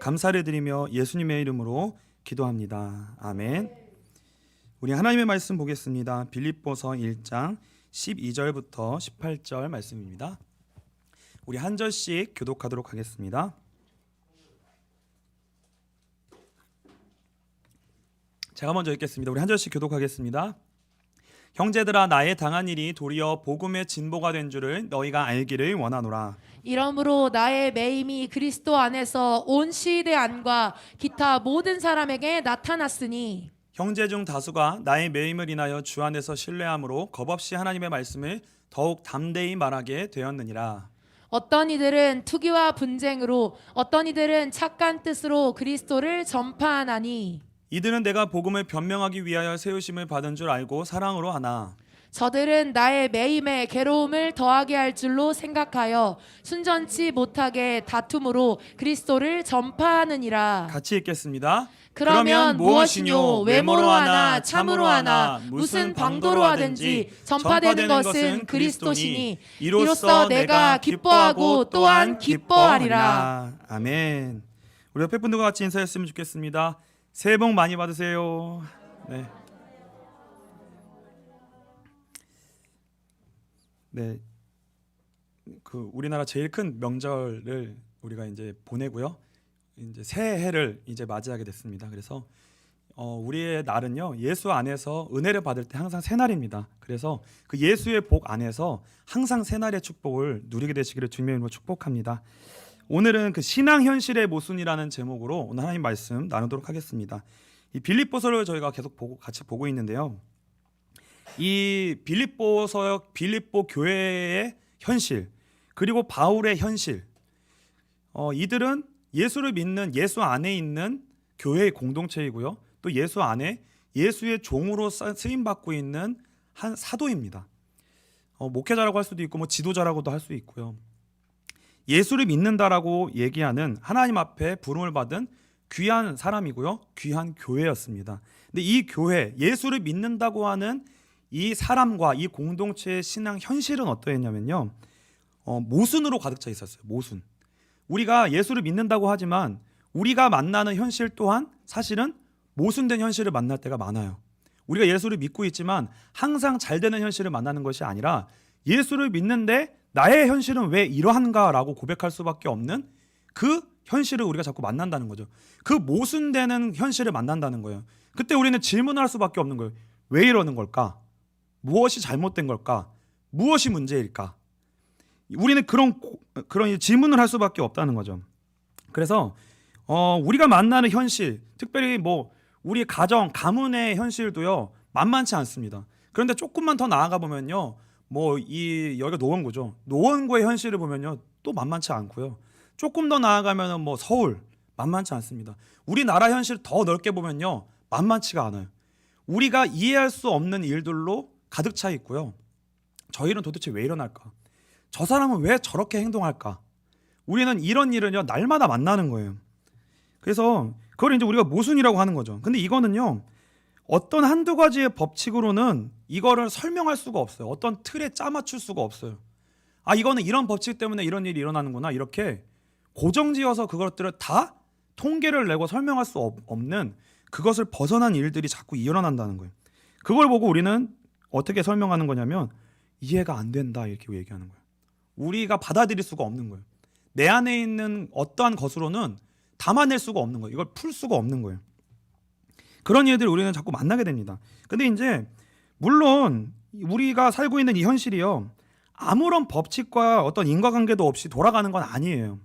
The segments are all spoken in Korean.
감사를 드리며 예수님의 이름으로 기도합니다. 아멘. 우리 하나님의 말씀 보겠습니다. 빌립보서 1장 12절부터 18절 말씀입니다. 우리 한 절씩 교독하도록 하겠습니다. 제가 먼저 읽겠습니다. 우리 한 절씩 교독하겠습니다. 형제들아, 나의 당한 일이 도리어 복음의 진보가 된 줄을 너희가 알기를 원하노라. 이러므로 나의 매임이 그리스도 안에서 온 시대 안과 기타 모든 사람에게 나타났으니 형제 중 다수가 나의 매임을 인하여 주 안에서 신뢰함으로 겁없이 하나님의 말씀을 더욱 담대히 말하게 되었느니라. 어떤 이들은 투기와 분쟁으로 어떤 이들은 착한 뜻으로 그리스도를 전파하나니 이들은 내가 복음을 변명하기 위하여 세우심을 받은 줄 알고 사랑으로 하나 저들은 나의 매임에 괴로움을 더하게 할 줄로 생각하여 순전치 못하게 다툼으로 그리스도를 전파하느니라. 같이 읽겠습니다. 그러면 무엇이뇨? 외모로 하나 참으로 하나 무슨 방도로 하든지 전파되는 것은 그리스도시니 이로써 내가 기뻐하고 또한 기뻐하리라. 아멘. 우리 옆에 분들과 같이 인사했으면 좋겠습니다. 새해 복 많이 받으세요. 네. 네. 그 우리나라 제일 큰 명절을 우리가 이제 보내고요. 이제 새해를 이제 맞이하게 됐습니다. 그래서 우리의 날은요, 예수 안에서 은혜를 받을 때 항상 새날입니다. 그래서 그 예수의 복 안에서 항상 새날의 축복을 누리게 되시기를 주님의 이름으로 축복합니다. 오늘은 그 신앙 현실의 모순이라는 제목으로 오늘 하나님 말씀 나누도록 하겠습니다. 이 빌립보서를 저희가 계속 같이 보고 있는데요. 이 빌립보 교회의 현실, 그리고 바울의 현실, 이들은 예수를 믿는 예수 안에 있는 교회의 공동체이고요. 또 예수 안에 예수의 종으로 쓰임 받고 있는 한 사도입니다. 목회자라고 할 수도 있고 뭐 지도자라고도 할 수 있고요. 예수를 믿는다라고 얘기하는 하나님 앞에 부름을 받은 귀한 사람이고요. 귀한 교회였습니다. 근데 이 교회, 예수를 믿는다고 하는 이 사람과 이 공동체의 신앙 현실은 어떠했냐면요. 모순으로 가득 차 있었어요. 모순. 우리가 예수를 믿는다고 하지만 우리가 만나는 현실 또한 사실은 모순된 현실을 만날 때가 많아요. 우리가 예수를 믿고 있지만 항상 잘 되는 현실을 만나는 것이 아니라 예수를 믿는데 나의 현실은 왜 이러한가라고 고백할 수밖에 없는 그 현실을 우리가 자꾸 만난다는 거죠. 그 모순되는 현실을 만난다는 거예요. 그때 우리는 질문할 수밖에 없는 거예요. 왜 이러는 걸까? 무엇이 잘못된 걸까? 무엇이 문제일까? 우리는 그런 질문을 할 수밖에 없다는 거죠. 그래서 우리가 만나는 현실, 특별히 뭐 우리 가문의 현실도요, 만만치 않습니다. 그런데 조금만 더 나아가 보면요, 여기가 노원구죠. 노원구의 현실을 보면요, 또 만만치 않고요. 조금 더 나아가면은 서울 만만치 않습니다. 우리나라 현실 더 넓게 보면요, 만만치가 않아요. 우리가 이해할 수 없는 일들로 가득 차 있고요. 저 일은 도대체 왜 일어날까? 저 사람은 왜 저렇게 행동할까? 우리는 이런 일은요, 날마다 만나는 거예요. 그래서 그걸 이제 우리가 모순이라고 하는 거죠. 근데 이거는요, 어떤 한두 가지의 법칙으로는 이거를 설명할 수가 없어요. 어떤 틀에 짜맞출 수가 없어요. 이거는 이런 법칙 때문에 이런 일이 일어나는구나, 이렇게 고정지어서 그것들을 다 통계를 내고 설명할 수 없는, 그것을 벗어난 일들이 자꾸 일어난다는 거예요. 그걸 보고 우리는 어떻게 설명하는 거냐면 이해가 안 된다, 이렇게 얘기하는 거예요. 우리가 받아들일 수가 없는 거예요. 내 안에 있는 어떠한 것으로는 담아낼 수가 없는 거예요. 이걸 풀 수가 없는 거예요. 그런 일들을 우리는 자꾸 만나게 됩니다. 근데 이제 물론 우리가 살고 있는 이 현실이요, 아무런 법칙과 어떤 인과관계도 없이 돌아가는 건 아니에요.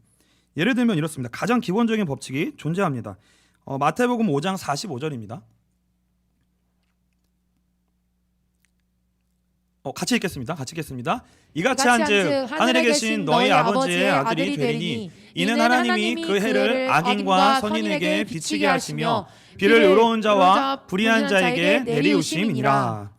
예를 들면 이렇습니다. 가장 기본적인 법칙이 존재합니다. 마태복음 5장 45절입니다. 같이 읽겠습니다. 이같이 한즉 하늘에 계신 너희 아버지의 아들이 되리니 이는 하나님이 그 해를 악인과 선인에게 비치게 하시며 비를 의로운 자와 불의한 자에게 내리우심이니라.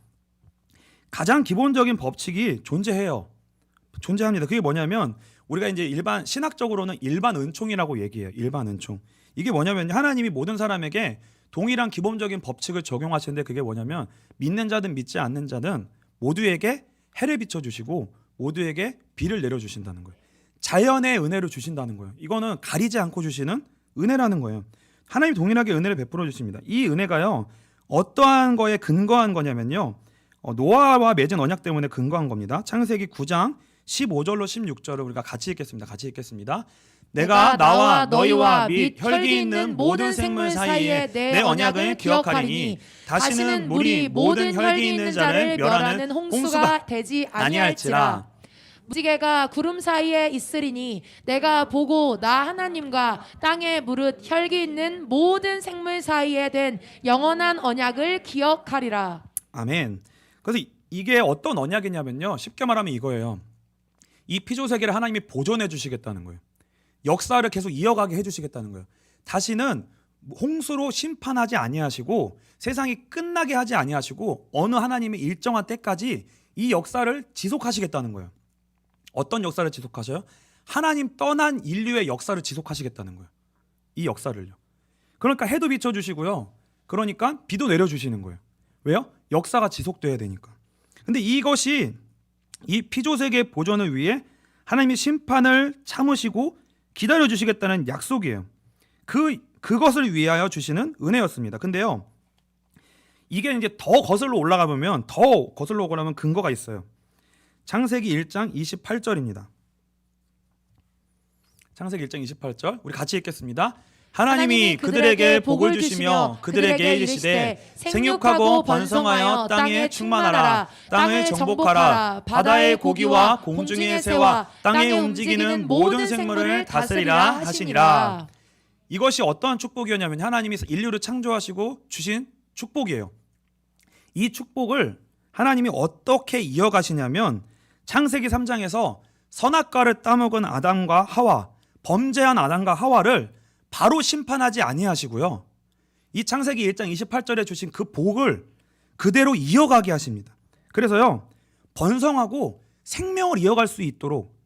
가장 기본적인 법칙이 존재합니다. 그게 뭐냐면 우리가 이제 일반 신학적으로는 일반 은총이라고 얘기해요. 일반 은총. 이게 뭐냐면 하나님이 모든 사람에게 동일한 기본적인 법칙을 적용하시는데, 그게 뭐냐면 믿는 자든 믿지 않는 자든 모두에게 해를 비춰주시고 모두에게 비를 내려주신다는 거예요. 자연의 은혜를 주신다는 거예요. 이거는 가리지 않고 주시는 은혜라는 거예요. 하나님 동일하게 은혜를 베풀어 주십니다. 이 은혜가요, 어떠한 거에 근거한 거냐면요, 노아와 맺은 언약 때문에 근거한 겁니다. 창세기 9장 15절로 16절을 우리가 같이 읽겠습니다. 같이 읽겠습니다. 내가 나와 너희와 및 혈기 있는 모든 생물 사이에 내 언약을 기억하리니 다시는 물이 모든 혈기 있는 자를 멸하는 홍수가 되지 아니할지라. 무지개가 구름 사이에 있으리니 내가 보고 나 하나님과 땅에 무릇 혈기 있는 모든 생물 사이에 된 영원한 언약을 기억하리라. 아멘. 그래서 이게 어떤 언약이냐면요, 쉽게 말하면 이거예요. 이 피조 세계를 하나님이 보존해 주시겠다는 거예요. 역사를 계속 이어가게 해주시겠다는 거예요. 다시는 홍수로 심판하지 아니하시고 세상이 끝나게 하지 아니하시고 어느 하나님의 일정한 때까지 이 역사를 지속하시겠다는 거예요. 어떤 역사를 지속하셔요? 하나님 떠난 인류의 역사를 지속하시겠다는 거예요. 이 역사를요. 그러니까 해도 비춰주시고요. 그러니까 비도 내려주시는 거예요. 왜요? 역사가 지속돼야 되니까. 근데 이것이 이 피조세계 보존을 위해 하나님이 심판을 참으시고 기다려주시겠다는 약속이에요. 그것을 위하여 주시는 은혜였습니다. 근데요, 이게 이제 더 거슬러 올라가 보면, 더 거슬러 오려면 근거가 있어요. 창세기 1장 28절입니다. 창세기 1장 28절 우리 같이 읽겠습니다. 하나님이 그들에게 복을 주시며 그들에게 이르시되 생육하고 번성하여 땅에 충만하라. 땅을 정복하라. 바다의 고기와 공중의 새와 땅에 움직이는 모든 생물을 다스리라 하시니라. 이것이 어떠한 축복이었냐면 하나님이 인류를 창조하시고 주신 축복이에요. 이 축복을 하나님이 어떻게 이어가시냐면 창세기 3장에서 선악과를 따먹은 아담과 하와, 범죄한 아담과 하와를 바로 심판하지 아니하시고요, 이 창세기 1장 28절에 주신 그 복을 그대로 이어가게 하십니다. 그래서요, 번성하고 생명을 이어갈 수 있도록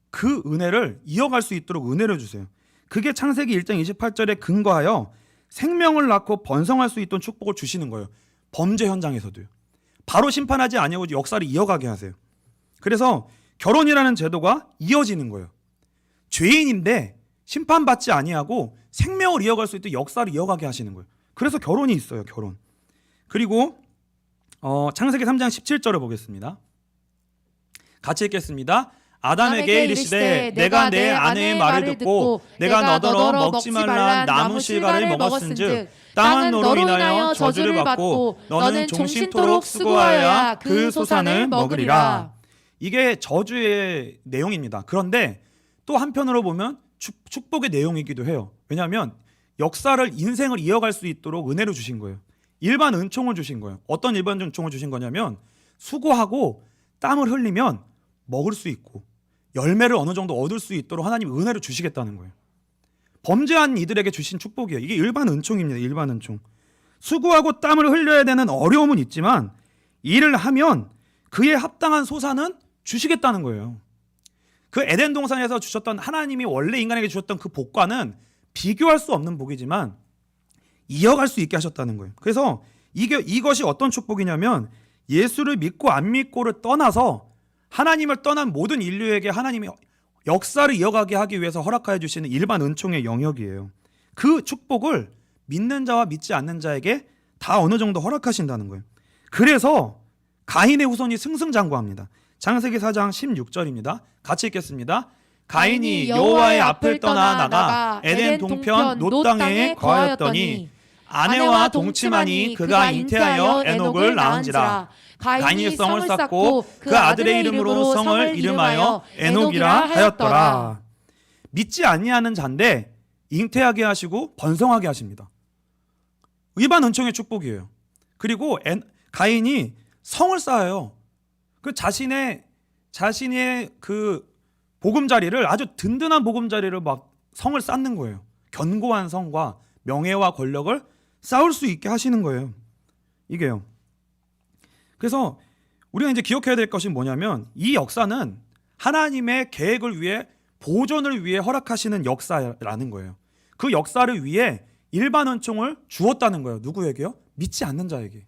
그 은혜를 이어갈 수 있도록 은혜를 주세요. 그게 창세기 1장 28절에 근거하여 생명을 낳고 번성할 수 있던 축복을 주시는 거예요. 범죄 현장에서도요. 바로 심판하지 아니하고 역사를 이어가게 하세요. 그래서 결혼이라는 제도가 이어지는 거예요. 죄인인데 심판받지 아니하고 생명을 이어갈 수 있도록 역사를 이어가게 하시는 거예요. 그래서 결혼이 있어요. 결혼. 그리고 창세기 3장 17절을 보겠습니다. 같이 읽겠습니다. 아담에게 이르시되 내가 내 아내의 말을 듣고 내가 너더러 먹지 말란 나무 실과를 먹었은즉 땅은 너로 인하여 저주를 받고 너는 종신토록 수고하여야 그 소산을 먹으리라. 이게 저주의 내용입니다. 그런데 또 한편으로 보면 축복의 내용이기도 해요. 왜냐하면 역사를, 인생을 이어갈 수 있도록 은혜를 주신 거예요. 일반 은총을 주신 거예요. 어떤 일반 은총을 주신 거냐면 수고하고 땀을 흘리면 먹을 수 있고 열매를 어느 정도 얻을 수 있도록 하나님 은혜를 주시겠다는 거예요. 범죄한 이들에게 주신 축복이에요. 이게 일반 은총입니다. 일반 은총. 수고하고 땀을 흘려야 되는 어려움은 있지만 일을 하면 그에 합당한 소산은 주시겠다는 거예요. 그 에덴 동산에서 주셨던, 하나님이 원래 인간에게 주셨던 그 복과는 비교할 수 없는 복이지만 이어갈 수 있게 하셨다는 거예요. 그래서 이것이 어떤 축복이냐면 예수를 믿고 안 믿고를 떠나서 하나님을 떠난 모든 인류에게 하나님이 역사를 이어가게 하기 위해서 허락하여 주시는 일반 은총의 영역이에요. 그 축복을 믿는 자와 믿지 않는 자에게 다 어느 정도 허락하신다는 거예요. 그래서 가인의 후손이 승승장구합니다. 창세기 4장 16절입니다. 같이 읽겠습니다. 가인이 여호와의 앞을 떠나 나가 에덴 동편 놋 땅에 거하였더니 아내와 동침하니 그가 잉태하여 에녹을 낳은지라. 가인이 성을 쌓고 그 아들의 이름으로 성을 이름하여 에녹이라 하였더라. 믿지 아니하는 자인데 잉태하게 하시고 번성하게 하십니다. 일반 은총의 축복이에요. 그리고 가인이 성을 쌓아요. 그 자신의 그 보금자리를, 아주 든든한 보금자리를 막 성을 쌓는 거예요. 견고한 성과 명예와 권력을 쌓을 수 있게 하시는 거예요. 이게요. 그래서 우리가 이제 기억해야 될 것이 뭐냐면 이 역사는 하나님의 계획을 위해, 보존을 위해 허락하시는 역사라는 거예요. 그 역사를 위해 일반 은총을 주었다는 거예요. 누구에게요? 믿지 않는 자에게.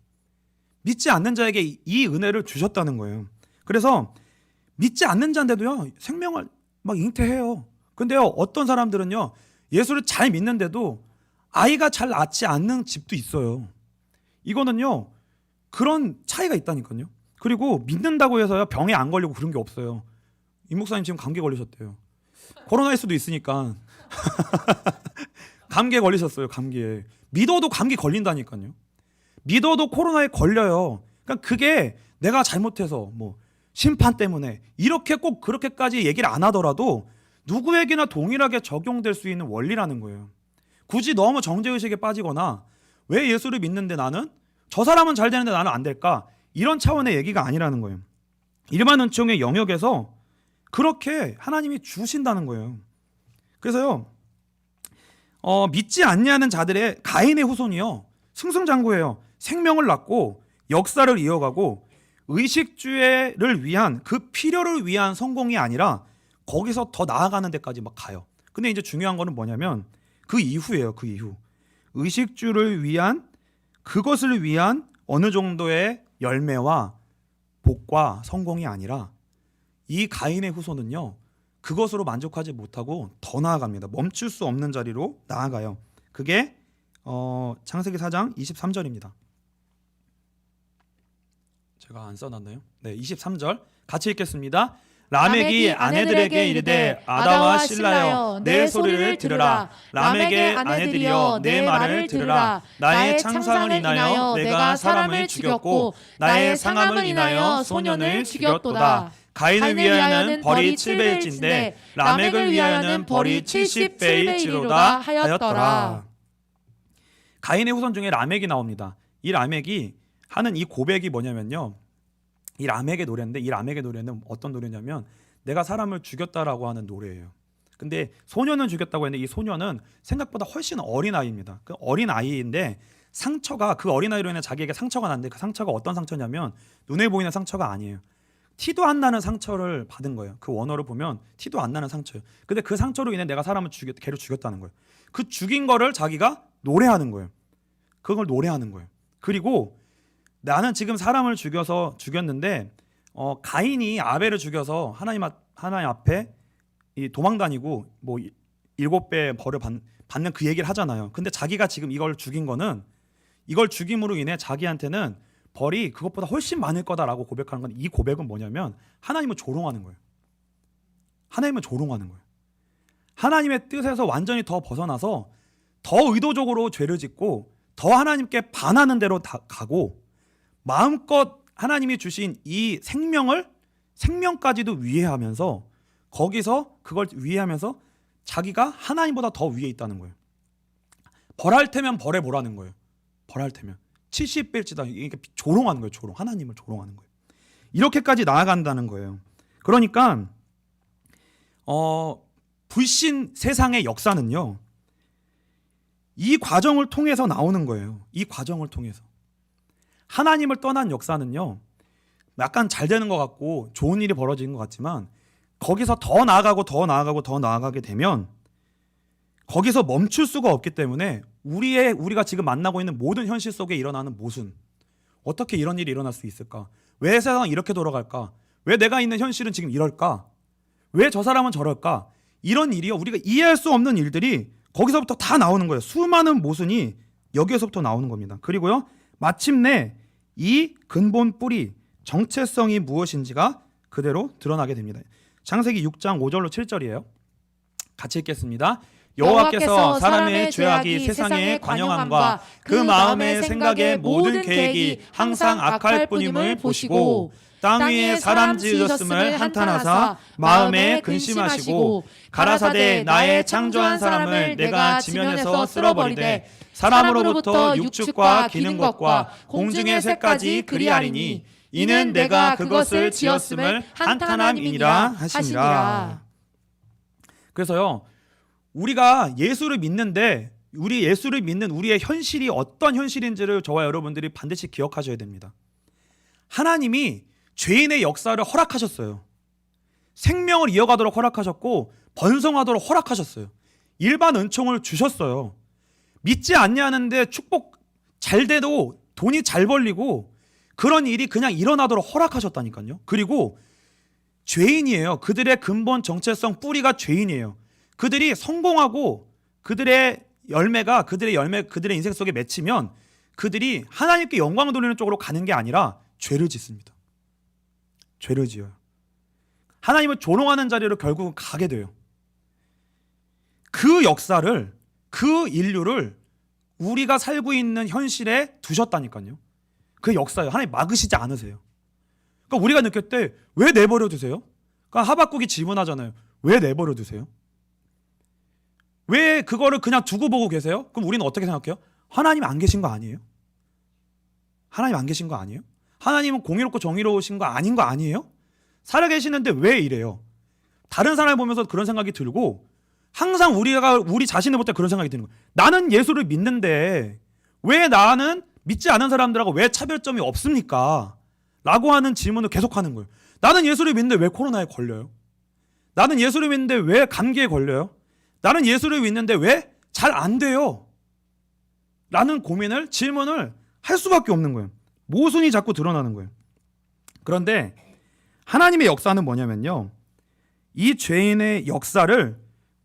믿지 않는 자에게 이 은혜를 주셨다는 거예요. 그래서 믿지 않는 자인데도요, 생명을 막 잉태해요. 근데요, 어떤 사람들은요, 예수를 잘 믿는데도 아이가 잘 낳지 않는 집도 있어요. 이거는요, 그런 차이가 있다니까요. 그리고 믿는다고 해서요 병에 안 걸리고 그런 게 없어요. 임 목사님 지금 감기 걸리셨대요. 코로나일 수도 있으니까 감기에 걸리셨어요. 감기에. 믿어도 감기 걸린다니까요. 믿어도 코로나에 걸려요. 그러니까 그게 내가 잘못해서 뭐 심판 때문에 이렇게 꼭 그렇게까지 얘기를 안 하더라도 누구에게나 동일하게 적용될 수 있는 원리라는 거예요. 굳이 너무 정죄의식에 빠지거나 왜 예수를 믿는데 나는 저 사람은 잘 되는데 나는 안 될까, 이런 차원의 얘기가 아니라는 거예요. 일반 은총의 영역에서 그렇게 하나님이 주신다는 거예요. 그래서요 믿지 않냐는 자들의 가인의 후손이요 승승장구해요. 생명을 낳고 역사를 이어가고 의식주의를 위한 그 필요를 위한 성공이 아니라 거기서 더 나아가는 데까지 막 가요. 근데 이제 중요한 거는 뭐냐면 그 이후예요. 그 이후 의식주를 위한, 그것을 위한 어느 정도의 열매와 복과 성공이 아니라 이 가인의 후손은요 그것으로 만족하지 못하고 더 나아갑니다. 멈출 수 없는 자리로 나아가요. 그게 창세기 4장 23절입니다. 제가 안 써놨나요? 네, 23절 같이 읽겠습니다. 라멕이 아내들에게 이르되 아다와 실라여 내 소리를 들으라. 라멕의 아내들이여 내 말을 들으라. 나의 창상을 인하여 내가 사람을 죽였고 나의 상함을 인하여 소년을 죽였도다. 가인을 위하여는 벌이 7배일진데 라멕을 위하여는 벌이 70배일지로다 하였더라. 가인의 후손 중에 라멕이 나옵니다. 이 라멕이 하는 이 고백이 뭐냐면요, 이 라멕의 노래인데, 이 라멕의 노래는 어떤 노래냐면 내가 사람을 죽였다라고 하는 노래예요. 근데 소년은 죽였다고 했는데 이 소년은 생각보다 훨씬 어린 아이입니다. 그 어린 아이인데 상처가, 그 어린 아이로 인해 자기에게 상처가 났는데 그 상처가 어떤 상처냐면 눈에 보이는 상처가 아니에요. 티도 안 나는 상처를 받은 거예요. 그 원어를 보면 티도 안 나는 상처예요. 근데 그 상처로 인해 내가 사람을 걔를 죽였다는 거예요. 그 죽인 거를 자기가 노래하는 거예요. 그걸 노래하는 거예요. 그리고 나는 지금 사람을 죽였는데 가인이 아벨을 죽여서 하나님 앞에 도망 다니고 뭐 7배 벌을 받는 그 얘기를 하잖아요. 근데 자기가 지금 이걸 죽인 거는, 이걸 죽임으로 인해 자기한테는 벌이 그것보다 훨씬 많을 거다라고 고백하는 건, 이 고백은 뭐냐면 하나님을 조롱하는 거예요. 하나님을 조롱하는 거예요. 하나님의 뜻에서 완전히 더 벗어나서 더 의도적으로 죄를 짓고 더 하나님께 반하는 대로 가고 마음껏 하나님이 주신 이 생명까지도 위해하면서, 거기서 그걸 위해하면서 자기가 하나님보다 더 위에 있다는 거예요. 벌할 테면 벌해 보라는 거예요. 벌할 테면 70배일지다. 이게 조롱하는 거예요. 조롱. 하나님을 조롱하는 거예요. 이렇게까지 나아간다는 거예요. 그러니까 불신 세상의 역사는요 이 과정을 통해서 나오는 거예요. 이 과정을 통해서. 하나님을 떠난 역사는요 약간 잘 되는 것 같고 좋은 일이 벌어지는 것 같지만 거기서 더 나아가고 더 나아가고 더 나아가게 되면 거기서 멈출 수가 없기 때문에 우리가 지금 만나고 있는 모든 현실 속에 일어나는 모순, 어떻게 이런 일이 일어날 수 있을까? 왜 세상이 이렇게 돌아갈까? 왜 내가 있는 현실은 지금 이럴까? 왜 저 사람은 저럴까? 이런 일이요, 우리가 이해할 수 없는 일들이 거기서부터 다 나오는 거예요. 수많은 모순이 여기에서부터 나오는 겁니다. 그리고요 마침내 이 근본 뿌리 정체성이 무엇인지가 그대로 드러나게 됩니다. 창세기 6장 5절로 7절이에요. 같이 읽겠습니다. 여호와께서 사람의 죄악이 세상에 관영함과 그 마음의 생각의 모든 계획이 항상 악할 뿐임을 보시고 땅 위에 사람 지으셨음을 한탄하사 마음에 근심하시고 가라사대 나의 창조한 사람을 내가 지면에서 쓸어버리되 사람으로부터 육축과 기는 것과 공중의 새까지 그리하리니 이는 내가 그것을 지었음을 한탄함이니라 하시니라. 그래서요 우리가 예수를 믿는데 예수를 믿는 우리의 현실이 어떤 현실인지를 저와 여러분들이 반드시 기억하셔야 됩니다. 하나님이 죄인의 역사를 허락하셨어요. 생명을 이어가도록 허락하셨고 번성하도록 허락하셨어요. 일반 은총을 주셨어요. 믿지 않냐는데 축복 잘 돼도 돈이 잘 벌리고 그런 일이 그냥 일어나도록 허락하셨다니까요. 그리고 죄인이에요. 그들의 근본 정체성 뿌리가 죄인이에요. 그들이 성공하고 그들의 그들의 인생 속에 맺히면 그들이 하나님께 영광을 돌리는 쪽으로 가는 게 아니라 죄를 짓습니다. 죄를 지어요. 하나님을 조롱하는 자리로 결국은 가게 돼요. 그 역사를, 그 인류를 우리가 살고 있는 현실에 두셨다니까요. 그 역사요. 하나님 막으시지 않으세요. 그러니까 우리가 느낄 때 왜 내버려 두세요? 그러니까 하박국이 질문하잖아요. 왜 내버려 두세요? 왜 그거를 그냥 두고 보고 계세요? 그럼 우리는 어떻게 생각해요? 하나님 안 계신 거 아니에요? 하나님 안 계신 거 아니에요? 하나님은 공의롭고 정의로우신 거 아닌 거 아니에요? 살아 계시는데 왜 이래요? 다른 사람을 보면서 그런 생각이 들고 항상 우리 자신을 볼 때 그런 생각이 드는 거예요. 나는 예수를 믿는데 왜 나는 믿지 않은 사람들하고 왜 차별점이 없습니까? 라고 하는 질문을 계속하는 거예요. 나는 예수를 믿는데 왜 코로나에 걸려요? 나는 예수를 믿는데 왜 감기에 걸려요? 나는 예수를 믿는데 왜 잘 안 돼요? 라는 질문을 할 수밖에 없는 거예요. 모순이 자꾸 드러나는 거예요. 그런데 하나님의 역사는 뭐냐면요, 이 죄인의 역사를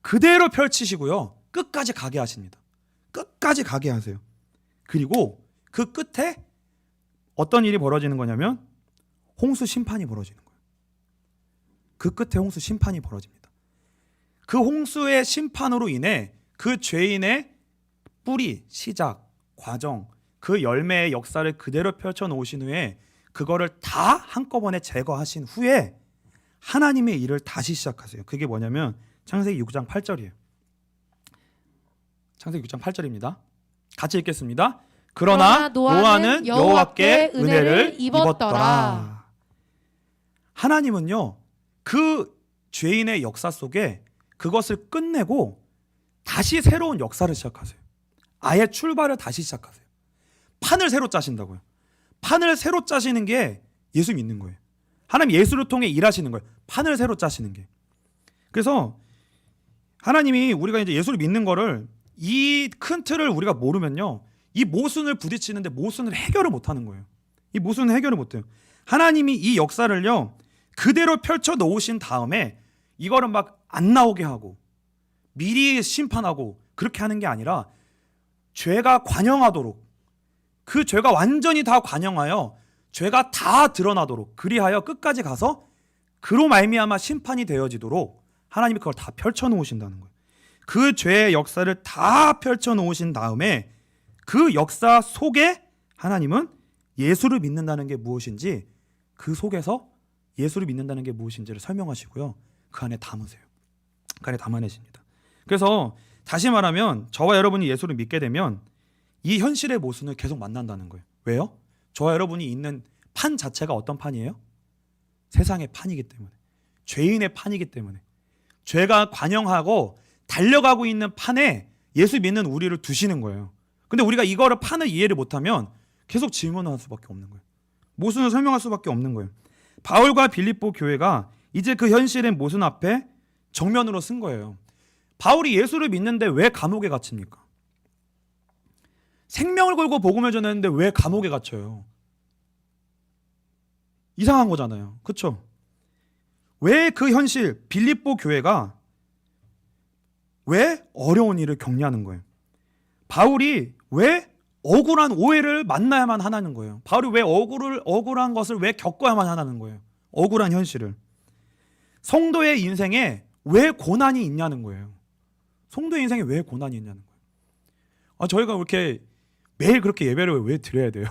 그대로 펼치시고요, 끝까지 가게 하십니다. 끝까지 가게 하세요. 그리고 그 끝에 어떤 일이 벌어지는 거냐면 홍수 심판이 벌어지는 거예요. 그 끝에 홍수 심판이 벌어집니다. 그 홍수의 심판으로 인해 그 죄인의 뿌리, 시작, 과정, 그 열매의 역사를 그대로 펼쳐놓으신 후에 그거를 다 한꺼번에 제거하신 후에 하나님의 일을 다시 시작하세요. 그게 뭐냐면 창세기 6장 8절이에요. 창세기 6장 8절입니다. 같이 읽겠습니다. 그러나 노아는 여호와께 은혜를 입었더라. 하나님은요, 그 죄인의 역사 속에 그것을 끝내고 다시 새로운 역사를 시작하세요. 아예 출발을 다시 시작하세요. 판을 새로 짜신다고요. 판을 새로 짜시는 게 예수 믿는 거예요. 하나님 예수를 통해 일하시는 거예요. 판을 새로 짜시는 게. 그래서 하나님이 우리가 이제 예수를 믿는 거를, 이 큰 틀을 우리가 모르면요, 이 모순을 부딪히는데 모순을 해결을 못 하는 거예요. 이 모순을 해결을 못 해요. 하나님이 이 역사를요 그대로 펼쳐 놓으신 다음에 이거를 막 안 나오게 하고 미리 심판하고 그렇게 하는 게 아니라 죄가 관영하도록, 그 죄가 완전히 다 관영하여 죄가 다 드러나도록, 그리하여 끝까지 가서 그로 말미암아 심판이 되어지도록 하나님이 그걸 다 펼쳐 놓으신다는 거예요. 그 죄의 역사를 다 펼쳐 놓으신 다음에 그 역사 속에 하나님은 예수를 믿는다는 게 무엇인지, 그 속에서 예수를 믿는다는 게 무엇인지를 설명하시고요, 그 안에 담으세요. 그 안에 담아내십니다. 그래서 다시 말하면 저와 여러분이 예수를 믿게 되면 이 현실의 모순을 계속 만난다는 거예요. 왜요? 저와 여러분이 있는 판 자체가 어떤 판이에요? 세상의 판이기 때문에, 죄인의 판이기 때문에, 죄가 관영하고 달려가고 있는 판에 예수 믿는 우리를 두시는 거예요. 근데 우리가 이거를 판을 이해를 못하면 계속 질문을 할 수밖에 없는 거예요. 모순을 설명할 수밖에 없는 거예요. 바울과 빌립보 교회가 이제 그 현실의 모순 앞에 정면으로 쓴 거예요. 바울이 예수를 믿는데 왜 감옥에 갇힙니까? 생명을 걸고 복음을 전했는데 왜 감옥에 갇혀요? 이상한 거잖아요. 그렇죠? 왜 그 현실, 빌립보 교회가 왜 어려운 일을 격려하는 거예요? 바울이 왜 억울한 오해를 만나야만 하는 거예요? 바울이 왜 억울한 것을 왜 겪어야만 하는 거예요? 억울한 현실을. 성도의 인생에 왜 고난이 있냐는 거예요. 성도의 인생에 왜 고난이 있냐는 거예요. 저희가 이렇게 매일 그렇게 예배를 왜 드려야 돼요?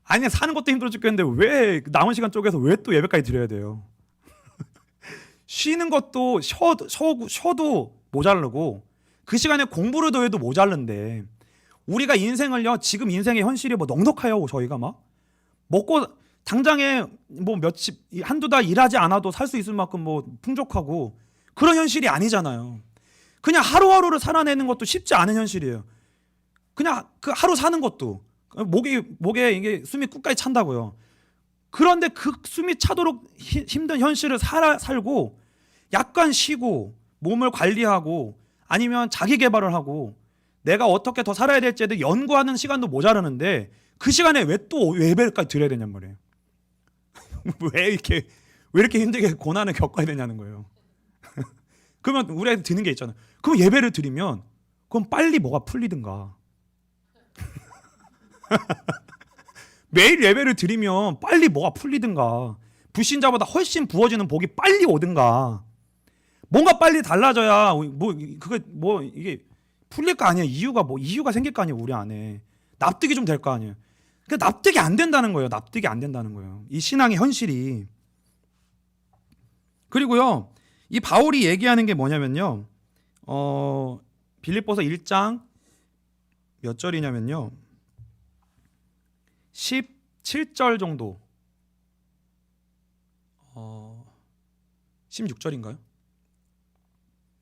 아니, 사는 것도 힘들어 죽겠는데 왜 남은 시간 쪼개서 왜 또 예배까지 드려야 돼요? 쉬는 것도 쉬어도 모자르고 그 시간에 공부를 더 해도 모자른데, 우리가 인생을요, 지금 인생의 현실이 뭐 넉넉해요. 저희가 막 먹고 당장에 뭐 한두 달 일하지 않아도 살 수 있을 만큼 뭐 풍족하고 그런 현실이 아니잖아요. 그냥 하루하루를 살아내는 것도 쉽지 않은 현실이에요. 그냥 그 하루 사는 것도 목에 이게 숨이 끝까지 찬다고요. 그런데 그 숨이 차도록 힘든 현실을 살고 약간 쉬고 몸을 관리하고 아니면 자기 개발을 하고 내가 어떻게 더 살아야 될지에 대해 연구하는 시간도 모자라는데 그 시간에 왜 또 예배까지 드려야 되냔 말이에요. 왜 이렇게 힘들게 고난을 겪어야 되냐는 거예요. 그러면 우리한테 드는 게 있잖아요. 그럼 예배를 드리면 그럼 빨리 뭐가 풀리든가. 매일 예배를 드리면 빨리 뭐가 풀리든가. 불신자보다 훨씬 부어지는 복이 빨리 오든가. 뭔가 빨리 달라져야 이게 풀릴 거 아니야. 이유가 생길 거 아니에요. 우리 안에 납득이 좀 될 거 아니에요. 그러니까 납득이 안 된다는 거예요. 납득이 안 된다는 거예요. 이 신앙의 현실이. 그리고요, 이 바울이 얘기하는 게 뭐냐면요, 빌립보서 1장 몇 절이냐면요, 17절 정도, 16절인가요?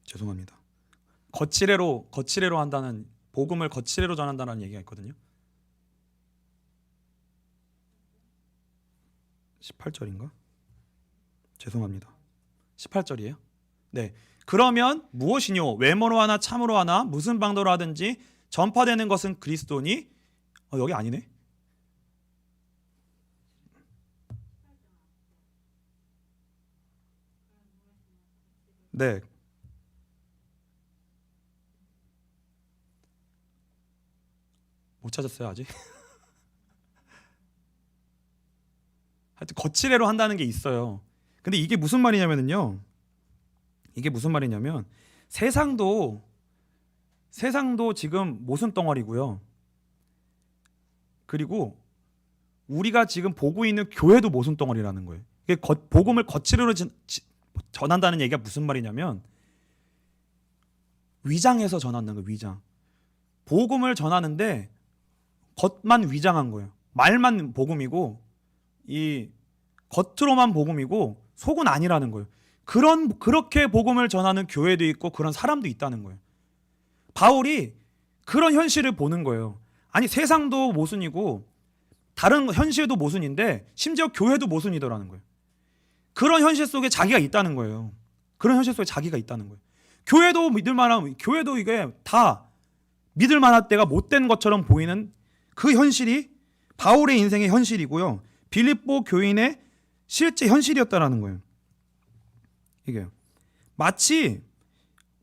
죄송합니다. 거칠애로 한다는, 복음을 거칠애로 전한다는 얘기가 있거든요. 18절인가? 죄송합니다. 18절이에요. 네. 그러면 무엇이뇨? 외모로 하나 참으로 하나 무슨 방도로 하든지 전파되는 것은 그리스도니. 여기 아니네. 네. 못 찾았어요 아직. 하여튼 거칠애로 한다는 게 있어요. 근데 이게 무슨 말이냐면요. 이게 무슨 말이냐면 세상도 지금 모순 덩어리고요. 그리고 우리가 지금 보고 있는 교회도 모순 덩어리라는 거예요. 이게 복음을 거칠애로 전한다는 얘기가 무슨 말이냐면 위장해서 전한다는 거예요. 위장. 복음을 전하는데 겉만 위장한 거예요. 말만 복음이고 이 겉으로만 복음이고 속은 아니라는 거예요. 그렇게 복음을 전하는 교회도 있고 그런 사람도 있다는 거예요. 바울이 그런 현실을 보는 거예요. 아니 세상도 모순이고 다른 현실도 모순인데 심지어 교회도 모순이더라는 거예요. 그런 현실 속에 자기가 있다는 거예요. 그런 현실 속에 자기가 있다는 거예요. 교회도 이게 다 믿을 만한 때가 못된 것처럼 보이는 그 현실이 바울의 인생의 현실이고요. 빌립보 교인의 실제 현실이었다라는 거예요. 이게 마치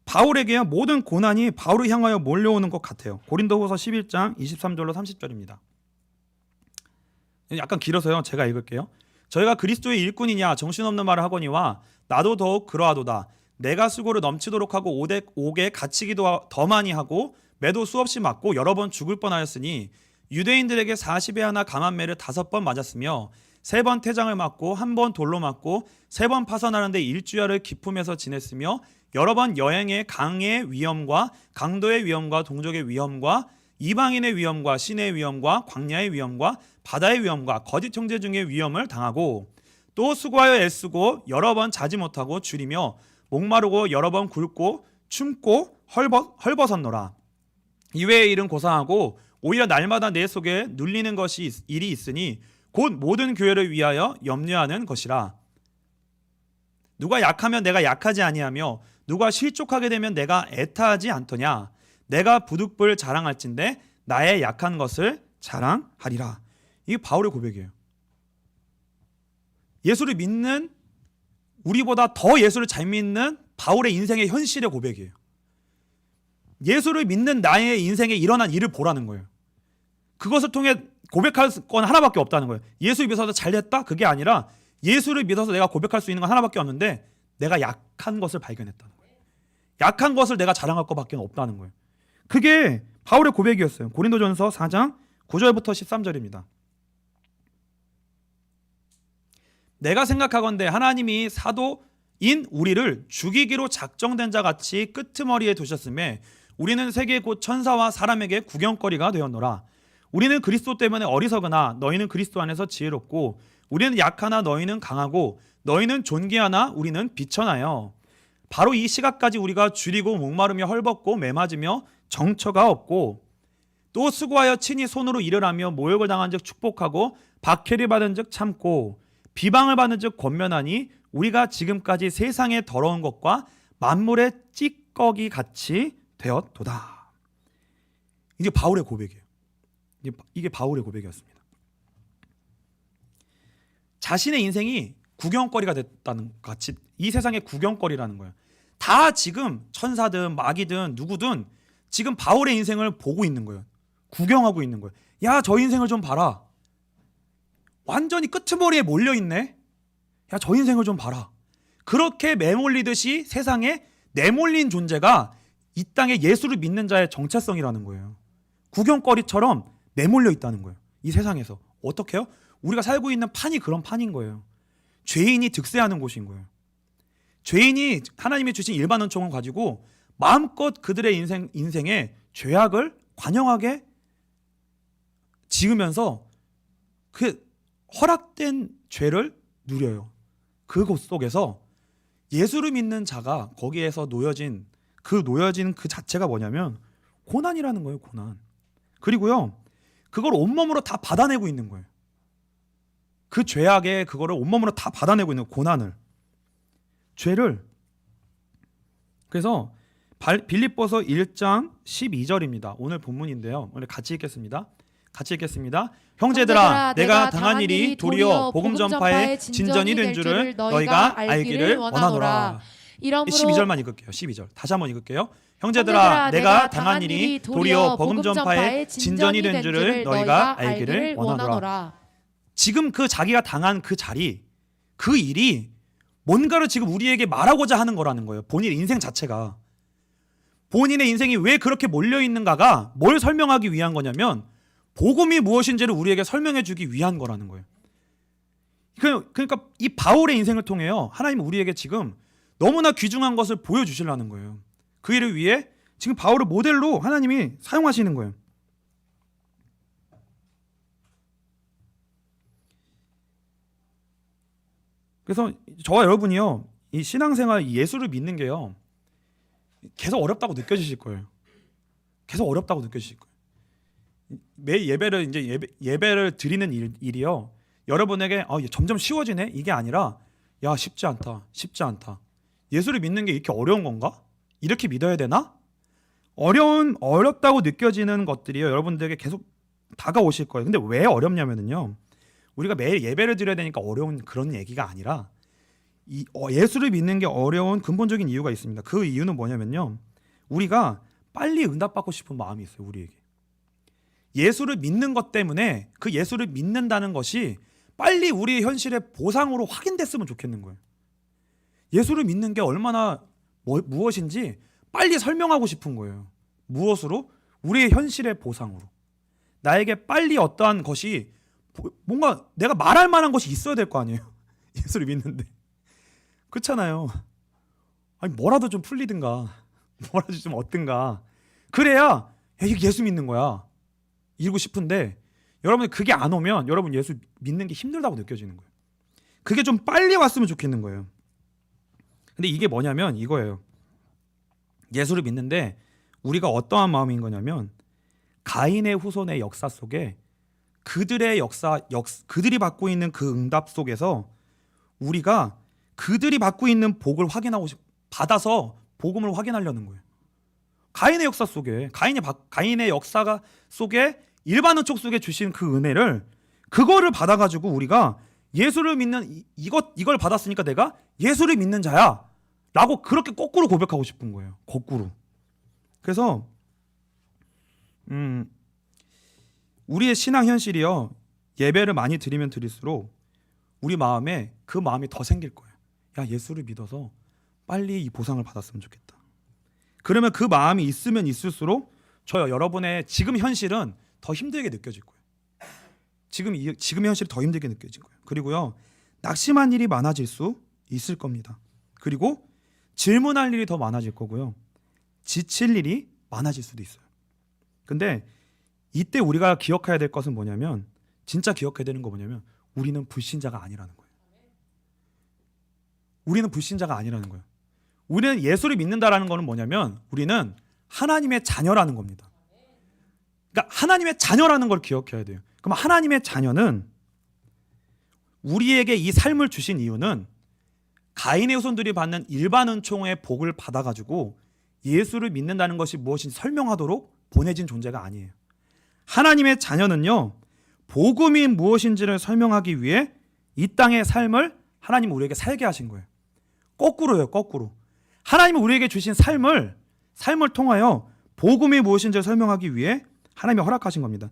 바울에게 모든 고난이 바울을 향하여 몰려오는 것 같아요. 고린도후서 11장 23절로 30절입니다. 약간 길어서요. 제가 읽을게요. 저희가 그리스도의 일꾼이냐 정신없는 말을 하거니와 나도 더욱 그러하도다. 내가 수고를 넘치도록 하고 옥에 갇히기도 더 많이 하고 매도 수없이 맞고 여러 번 죽을 뻔하였으니 유대인들에게 40에 하나 강한 매를 5번 맞았으며 3번 태장을 맞고 1번 돌로 맞고 3번 파선하는데 일주야를 기품에서 지냈으며 여러 번 여행의 강의 위험과 강도의 위험과 동족의 위험과 이방인의 위험과 시내의 위험과 광야의 위험과 바다의 위험과 거짓 형제 중의 위험을 당하고 또 수고하여 애쓰고 여러 번 자지 못하고 줄이며 목마르고 여러 번 굶고 춤고 헐벗었노라. 이외의 일은 고상하고 오히려 날마다 내 속에 눌리는 것이 일이 있으니 곧 모든 교회를 위하여 염려하는 것이라. 누가 약하면 내가 약하지 아니하며 누가 실족하게 되면 내가 애타하지 않더냐. 내가 부득불 자랑할진대 나의 약한 것을 자랑하리라. 이게 바울의 고백이에요. 예수를 믿는 우리보다 더 예수를 잘 믿는 바울의 인생의 현실의 고백이에요. 예수를 믿는 나의 인생에 일어난 일을 보라는 거예요. 그것을 통해 고백할 건 하나밖에 없다는 거예요. 예수 믿어서 잘 됐다? 그게 아니라 예수를 믿어서 내가 고백할 수 있는 건 하나밖에 없는데 내가 약한 것을 발견했다는 거예요. 약한 것을 내가 자랑할 것밖에 없다는 거예요. 그게 바울의 고백이었어요. 고린도전서 4장 9절부터 13절입니다. 내가 생각하건대 하나님이 사도인 우리를 죽이기로 작정된 자 같이 끄트머리에 두셨음에 우리는 세계 곧 천사와 사람에게 구경거리가 되었노라. 우리는 그리스도 때문에 어리석으나 너희는 그리스도 안에서 지혜롭고 우리는 약하나 너희는 강하고 너희는 존귀하나 우리는 비천하여 바로 이 시각까지 우리가 줄이고 목마르며 헐벗고 매맞으며 정처가 없고 또 수고하여 친히 손으로 일을 하며 모욕을 당한 즉 축복하고 박해를 받은 즉 참고 비방을 받은 즉 권면하니 우리가 지금까지 세상의 더러운 것과 만물의 찌꺼기 같이 되었도다. 이게 바울의 고백이에요. 이게 바울의 고백이었습니다. 자신의 인생이 구경거리가 됐다는 같이 이 세상의 구경거리라는 거예요. 다 지금 천사든 마귀든 누구든 지금 바울의 인생을 보고 있는 거예요. 구경하고 있는 거예요. 야, 저 인생을 좀 봐라. 완전히 끄트머리에 몰려있네. 야, 저 인생을 좀 봐라. 그렇게 매몰리듯이 세상에 내몰린 존재가 이 땅에 예수를 믿는 자의 정체성이라는 거예요. 구경거리처럼 내몰려 있다는 거예요. 이 세상에서. 어떻게 해요? 우리가 살고 있는 판이 그런 판인 거예요. 죄인이 득세하는 곳인 거예요. 죄인이 하나님이 주신 일반 은총을 가지고 마음껏 그들의 인생에 죄악을 관영하게 지으면서 그 허락된 죄를 누려요. 그곳 속에서 예수를 믿는 자가 거기에서 놓여진 그 자체가 뭐냐면 고난이라는 거예요. 고난. 그리고요, 그걸 온몸으로 다 받아내고 있는 거예요. 그 죄악에 그거를 온몸으로 다 받아내고 있는 고난을, 죄를. 그래서 빌립보서 1장 12절입니다. 오늘 본문인데요. 오늘 같이 읽겠습니다. 형제들아, 내가 당한 일이 도리어 복음 전파의 진전이 된 줄을 너희가 알기를 원하노라. 12절만 읽을게요. 12절 다시 한번 읽을게요. 형제들아, 내가 당한 일이 도리어 복음 전파의 진전이 된 줄을 너희가 알기를 원하노라. 지금 그 자기가 당한 그 자리, 그 일이 뭔가를 지금 우리에게 말하고자 하는 거라는 거예요. 본인의 인생 자체가. 본인의 인생이 왜 그렇게 몰려있는가가 뭘 설명하기 위한 거냐면 복음이 무엇인지를 우리에게 설명해 주기 위한 거라는 거예요. 그러니까 이 바울의 인생을 통해요, 하나님은 우리에게 지금 너무나 귀중한 것을 보여주시려는 거예요. 그 일을 위해 지금 바울을 모델로 하나님이 사용하시는 거예요. 그래서 저와 여러분이요, 이 신앙생활, 예수를 믿는 게요, 계속 어렵다고 느껴지실 거예요. 계속 어렵다고 느껴지실 거예요. 매 예배를 이제 예배를 드리는 일이요, 여러분에게 점점 쉬워지네 이게 아니라, 야, 쉽지 않다. 예수를 믿는 게 이렇게 어려운 건가? 이렇게 믿어야 되나? 어렵다고 느껴지는 것들이요, 여러분들에게 계속 다가오실 거예요. 근데 왜 어렵냐면요, 우리가 매일 예배를 드려야 되니까 어려운 그런 얘기가 아니라 예수를 믿는 게 어려운 근본적인 이유가 있습니다. 그 이유는 뭐냐면요, 우리가 빨리 응답받고 싶은 마음이 있어요. 우리에게 예수를 믿는 것 때문에 그 예수를 믿는다는 것이 빨리 우리의 현실의 보상으로 확인됐으면 좋겠는 거예요. 예수를 믿는 게 얼마나 무엇인지 빨리 설명하고 싶은 거예요. 무엇으로? 우리의 현실의 보상으로. 나에게 빨리 어떠한 것이, 뭔가 내가 말할 만한 것이 있어야 될 거 아니에요. 예수를 믿는데. 그렇잖아요. 아니, 뭐라도 좀 풀리든가, 뭐라도 좀 얻든가, 그래야 이게 예수 믿는 거야 이러고 싶은데, 여러분 그게 안 오면 여러분 예수 믿는 게 힘들다고 느껴지는 거예요. 그게 좀 빨리 왔으면 좋겠는 거예요. 근데 이게 뭐냐면 이거예요. 예수를 믿는데 우리가 어떠한 마음인 거냐면, 가인의 후손의 역사 속에 그들의 그들이 받고 있는 그 응답 속에서 우리가 그들이 받고 있는 복을 받아서 복음을 확인하려는 거예요. 가인의 역사 속에, 가인의 역사가 속에, 일반 은총 속에 주신 그 은혜를, 그거를 받아가지고 우리가 예수를 믿는 이걸 받았으니까 내가 예수를 믿는 자야 라고 그렇게 거꾸로 고백하고 싶은 거예요. 거꾸로. 그래서 우리의 신앙 현실이요, 예배를 많이 드리면 드릴수록 우리 마음에 그 마음이 더 생길 거예요. 야, 예수를 믿어서 빨리 이 보상을 받았으면 좋겠다. 그러면 그 마음이 있으면 있을수록 여러분의 지금 현실은 더 힘들게 느껴질 거예요. 지금 현실이 더 힘들게 느껴질 거예요. 그리고요, 낙심한 일이 많아질 수 있을 겁니다. 그리고 질문할 일이 더 많아질 거고요, 지칠 일이 많아질 수도 있어요. 근데 이때 우리가 기억해야 될 것은 뭐냐면, 진짜 기억해야 되는 거 뭐냐면, 우리는 불신자가 아니라는 거예요. 우리는 불신자가 아니라는 거예요. 우리는 예수를 믿는다라는 거는 뭐냐면, 우리는 하나님의 자녀라는 겁니다. 그러니까 하나님의 자녀라는 걸 기억해야 돼요. 그럼 하나님의 자녀는, 우리에게 이 삶을 주신 이유는 가인의 후손들이 받는 일반 은총의 복을 받아가지고 예수를 믿는다는 것이 무엇인지 설명하도록 보내진 존재가 아니에요. 하나님의 자녀는요, 복음이 무엇인지를 설명하기 위해 이 땅의 삶을 하나님 우리에게 살게 하신 거예요. 거꾸로요, 거꾸로. 하나님은 우리에게 주신 삶을 통하여 복음이 무엇인지 설명하기 위해 하나님이 허락하신 겁니다.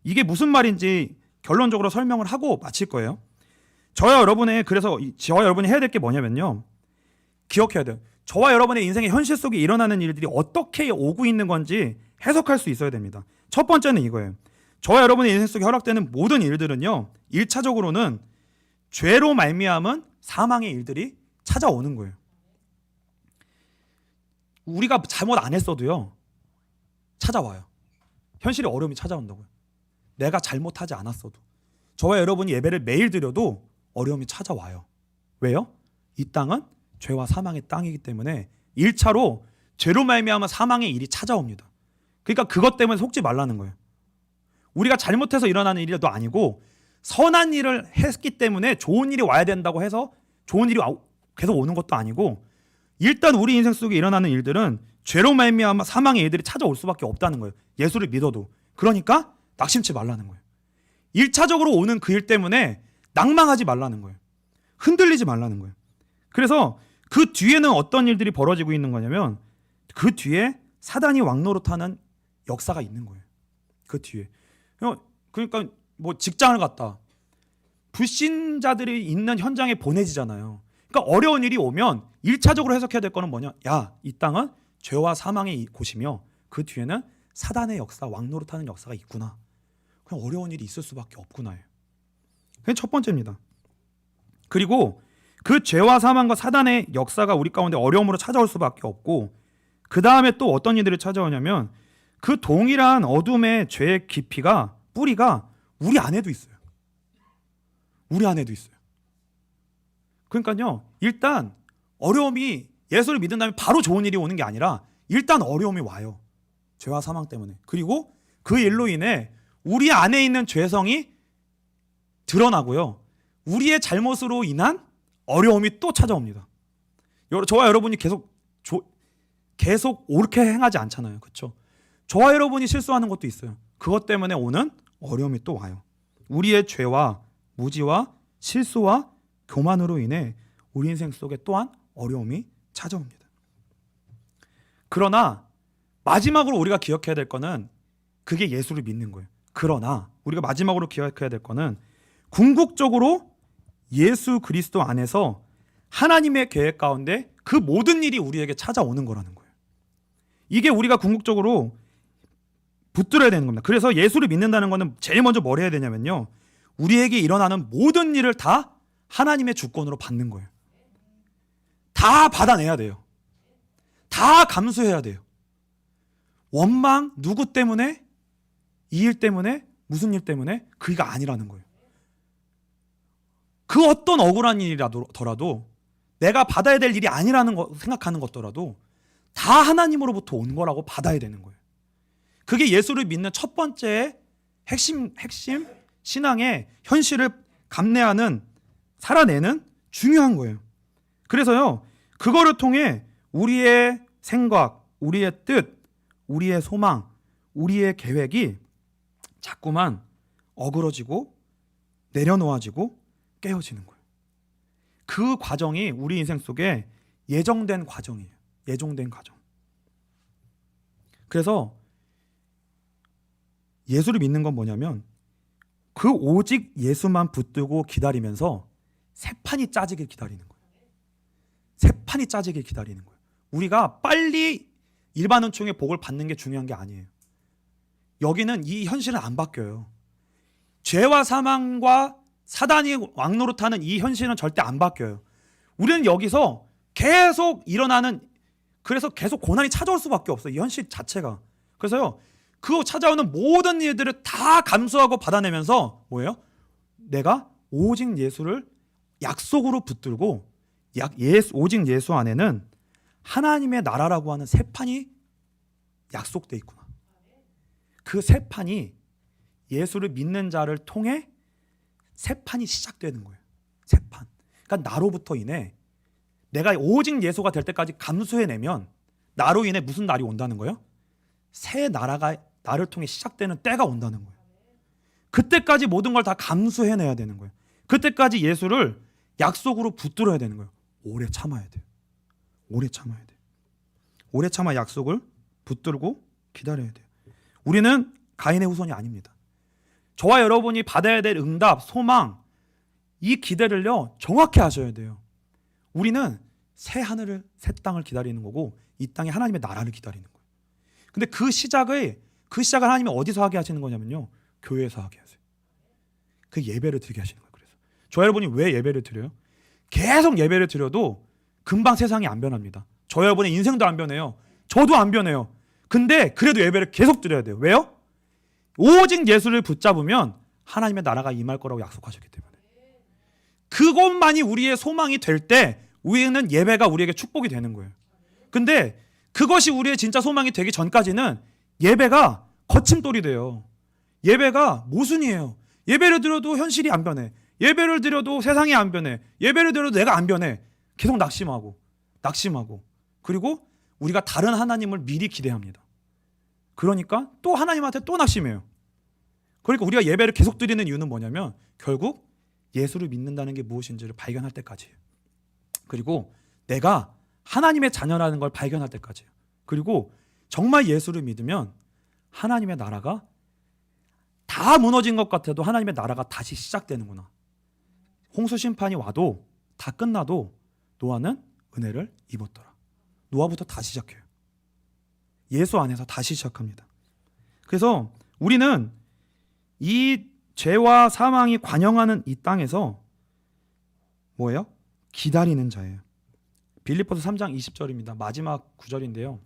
이게 무슨 말인지 결론적으로 설명을 하고 마칠 거예요. 그래서 저와 여러분이 해야 될 게 뭐냐면요, 기억해야 돼요. 저와 여러분의 인생의 현실 속에 일어나는 일들이 어떻게 오고 있는 건지 해석할 수 있어야 됩니다. 첫 번째는 이거예요. 저와 여러분의 인생 속에 허락되는 모든 일들은요, 1차적으로는 죄로 말미암은 사망의 일들이 찾아오는 거예요. 우리가 잘못 안 했어도요, 찾아와요. 현실의 어려움이 찾아온다고요. 내가 잘못하지 않았어도, 저와 여러분이 예배를 매일 드려도 어려움이 찾아와요. 왜요? 이 땅은 죄와 사망의 땅이기 때문에 1차로 죄로 말미암아 사망의 일이 찾아옵니다. 그러니까 그것 때문에 속지 말라는 거예요. 우리가 잘못해서 일어나는 일도 아니고 선한 일을 했기 때문에 좋은 일이 와야 된다고 해서 좋은 일이 계속 오는 것도 아니고, 일단 우리 인생 속에 일어나는 일들은 죄로 말미암아 사망의 일들이 찾아올 수밖에 없다는 거예요. 예수를 믿어도. 그러니까 낙심치 말라는 거예요. 1차적으로 오는 그 일 때문에 낭망하지 말라는 거예요. 흔들리지 말라는 거예요. 그래서 그 뒤에는 어떤 일들이 벌어지고 있는 거냐면, 그 뒤에 사단이 왕노릇하는 역사가 있는 거예요. 그 뒤에. 그러니까 뭐 직장을 갔다, 불신자들이 있는 현장에 보내지잖아요. 그러니까 어려운 일이 오면 1차적으로 해석해야 될 거는 뭐냐? 야, 이 땅은 죄와 사망의 곳이며 그 뒤에는 사단의 역사, 왕노릇하는 역사가 있구나. 그냥 어려운 일이 있을 수밖에 없구나. 그게 첫 번째입니다. 그리고 그 죄와 사망과 사단의 역사가 우리 가운데 어려움으로 찾아올 수밖에 없고, 그 다음에 또 어떤 일들이 찾아오냐면, 그 동일한 어둠의 죄의 깊이가, 뿌리가 우리 안에도 있어요. 우리 안에도 있어요. 그러니까요, 일단 어려움이, 예수를 믿은 다음에 바로 좋은 일이 오는 게 아니라 일단 어려움이 와요. 죄와 사망 때문에. 그리고 그 일로 인해 우리 안에 있는 죄성이 드러나고요, 우리의 잘못으로 인한 어려움이 또 찾아옵니다. 저와 여러분이 계속 옳게 행하지 않잖아요. 그렇죠? 저와 여러분이 실수하는 것도 있어요. 그것 때문에 오는 어려움이 또 와요. 우리의 죄와 무지와 실수와 교만으로 인해 우리 인생 속에 또한 어려움이 찾아옵니다. 그러나 마지막으로 우리가 기억해야 될 거는 그게 예수를 믿는 거예요. 그러나 우리가 마지막으로 기억해야 될 거는 궁극적으로 예수 그리스도 안에서 하나님의 계획 가운데 그 모든 일이 우리에게 찾아오는 거라는 거예요. 이게 우리가 궁극적으로 붙들어야 되는 겁니다. 그래서 예수를 믿는다는 것은 제일 먼저 뭘 해야 되냐면요, 우리에게 일어나는 모든 일을 다 하나님의 주권으로 받는 거예요. 다 받아내야 돼요. 다 감수해야 돼요. 원망 누구 때문에, 이 일 때문에, 무슨 일 때문에, 그게 아니라는 거예요. 그 어떤 억울한 일이라도 내가 받아야 될 일이 아니라는 거 생각하는 것더라도 다 하나님으로부터 온 거라고 받아야 되는 거예요. 그게 예수를 믿는 첫 번째 핵심 신앙의 현실을 감내하는, 살아내는 중요한 거예요. 그래서요, 그거를 통해 우리의 생각, 우리의 뜻, 우리의 소망, 우리의 계획이 자꾸만 어그러지고 내려놓아지고 깨어지는 거예요. 그 과정이 우리 인생 속에 예정된 과정이에요. 예정된 과정. 그래서 예수를 믿는 건 뭐냐면, 그 오직 예수만 붙들고 기다리면서 새 판이 짜지길 기다리는 거예요. 새 판이 짜지길 기다리는 거예요. 우리가 빨리 일반 은총의 복을 받는 게 중요한 게 아니에요. 여기는 이 현실은 안 바뀌어요. 죄와 사망과 사단이 왕노릇하는 이 현실은 절대 안 바뀌어요. 우리는 여기서 계속 일어나는, 그래서 계속 고난이 찾아올 수밖에 없어요. 이 현실 자체가. 그래서요, 그 찾아오는 모든 일들을 다 감수하고 받아내면서 뭐예요? 내가 오직 예수를 약속으로 붙들고, 오직 예수 안에는 하나님의 나라라고 하는 새 판이 약속돼 있구나. 그 새 판이 예수를 믿는 자를 통해 새 판이 시작되는 거예요. 새 판. 그러니까 나로부터 인해, 내가 오직 예수가 될 때까지 감수해내면 나로 인해 무슨 날이 온다는 거예요? 새 나라가 나를 통해 시작되는 때가 온다는 거예요. 그때까지 모든 걸 다 감수해내야 되는 거예요. 그때까지 예수를 약속으로 붙들어야 되는 거예요. 오래 참아야 돼요. 오래 참아야 돼요. 오래 참아 약속을 붙들고 기다려야 돼요. 우리는 가인의 후손이 아닙니다. 저와 여러분이 받아야 될 응답, 소망, 이 기대를요 정확히 하셔야 돼요. 우리는 새 하늘을, 새 땅을 기다리는 거고 이 땅에 하나님의 나라를 기다리는 거예요. 근데 그 시작을 하나님이 어디서 하게 하시는 거냐면요, 교회에서 하게 하세요. 그 예배를 드리게 하시는 거예요. 그래서 저 여러분이 왜 예배를 드려요? 계속 예배를 드려도 금방 세상이 안 변합니다. 저 여러분의 인생도 안 변해요. 저도 안 변해요. 근데 그래도 예배를 계속 드려야 돼요. 왜요? 오직 예수를 붙잡으면 하나님의 나라가 임할 거라고 약속하셨기 때문에. 그것만이 우리의 소망이 될 때 우리는 예배가 우리에게 축복이 되는 거예요. 근데 그것이 우리의 진짜 소망이 되기 전까지는 예배가 거침돌이 돼요. 예배가 모순이에요. 예배를 드려도 현실이 안 변해. 예배를 드려도 세상이 안 변해. 예배를 드려도 내가 안 변해. 계속 낙심하고 그리고 우리가 다른 하나님을 미리 기대합니다. 그러니까 또 하나님한테 또 낙심해요. 그러니까 우리가 예배를 계속 드리는 이유는 뭐냐면 결국 예수를 믿는다는 게 무엇인지를 발견할 때까지예요. 그리고 내가 하나님의 자녀라는 걸 발견할 때까지예요. 그리고 정말 예수를 믿으면 하나님의 나라가 다 무너진 것 같아도 하나님의 나라가 다시 시작되는구나. 홍수 심판이 와도 다 끝나도 노아는 은혜를 입었더라. 노아부터 다시 시작해요. 예수 안에서 다시 시작합니다. 그래서 우리는 이 죄와 사망이 관영하는 이 땅에서 뭐예요? 기다리는 자예요. 빌립보서 3장 20절입니다. 마지막 구절인데요.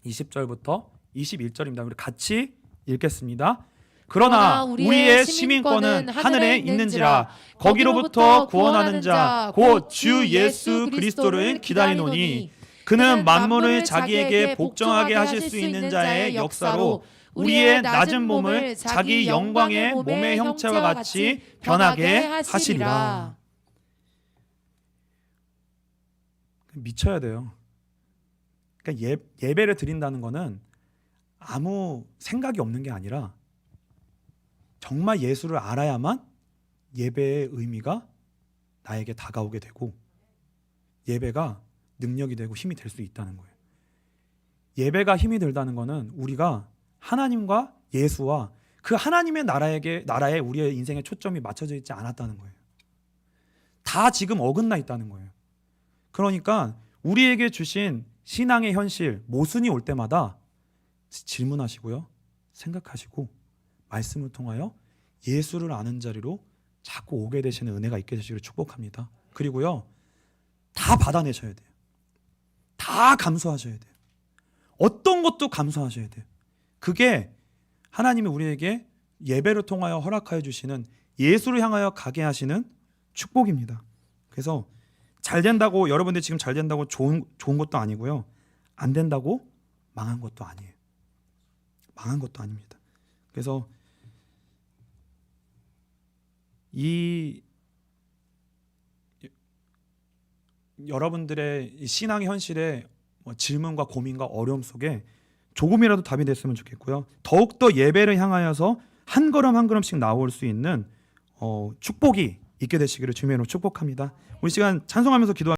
20절부터 21절입니다. 우리 같이 읽겠습니다. 그러나 우리의 시민권은 하늘에 있는지라 거기로부터 구원하는 자 곧 주 예수 그리스도를 기다리노니 그는 만물을 자기에게 복종하게 하실 수 있는 자의 역사로 우리의 낮은 몸을 자기 영광의 몸의 형체와 같이 변하게 하시리라. 미쳐야 돼요. 그러니까 예배를 드린다는 거는 아무 생각이 없는 게 아니라 정말 예수를 알아야만 예배의 의미가 나에게 다가오게 되고 예배가 능력이 되고 힘이 될 수 있다는 거예요. 예배가 힘이 들다는 거는 우리가 하나님과 예수와 그 하나님의 나라에 우리의 인생의 초점이 맞춰져 있지 않았다는 거예요. 다 지금 어긋나 있다는 거예요. 그러니까 우리에게 주신 신앙의 현실, 모순이 올 때마다 질문하시고요. 생각하시고 말씀을 통하여 예수를 아는 자리로 자꾸 오게 되시는 은혜가 있게 되시기를 축복합니다. 그리고요. 다 받아내셔야 돼요. 다 감수하셔야 돼요. 어떤 것도 감수하셔야 돼요. 그게 하나님이 우리에게 예배를 통하여 허락하여 주시는 예수를 향하여 가게 하시는 축복입니다. 그래서 잘 된다고 여러분들 지금 잘 된다고 좋은 것도 아니고요. 안 된다고 망한 것도 아니에요. 망한 것도 아닙니다. 그래서 이 여러분들의 신앙의 현실에 질문과 고민과 어려움 속에 조금이라도 답이 됐으면 좋겠고요. 더욱더 예배를 향하여서 한 걸음 한 걸음씩 나올 수 있는 축복이 있게 되시기를 주님의 이름으로 축복합니다. 우리 시간 찬송하면서 기도합니다.